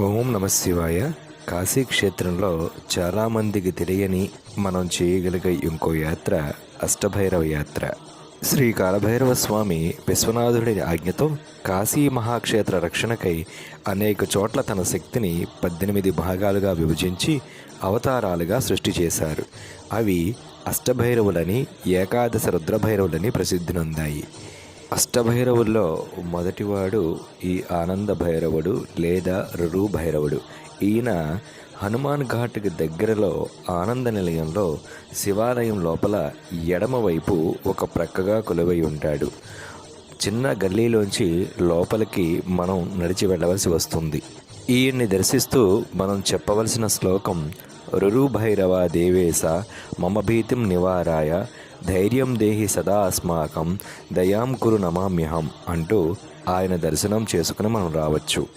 ఓం నమ శివాయ. కాశీ క్షేత్రంలో చాలామందికి తెలియని మనం చేయగలిగే ఇంకో యాత్ర అష్టభైరవ యాత్ర. శ్రీ కాలభైరవ స్వామి విశ్వనాథుడి ఆజ్ఞతో కాశీ మహాక్షేత్ర రక్షణకై అనేక చోట్ల తన శక్తిని 18 భాగాలుగా విభజించి అవతారాలుగా సృష్టి చేశారు. అవి అష్టభైరవులని, ఏకాదశ రుద్రభైరవులని ప్రసిద్ధి నొందాయి. అష్టభైరవుల్లో మొదటివాడు ఈ ఆనంద భైరవుడు లేదా రురు భైరవుడు. ఈయన హనుమాన్ ఘాట్కి దగ్గరలో ఆనంద నిలయంలో శివాలయం లోపల ఎడమవైపు ఒక ప్రక్కగా కొలువై ఉంటాడు. చిన్న గల్లీలోంచి లోపలికి మనం నడిచి వెళ్ళవలసి వస్తుంది. ఈయన్ని దర్శిస్తూ మనం చెప్పవలసిన శ్లోకం రురు భైరవ దేవేశ మమ భీతిం నివారాయ ధైర్యం దేహి సదా అస్మాకం దయాం కురు నమామ్యహం అంటూ ఆయన దర్శనం చేసుకుని మనం రావచ్చు.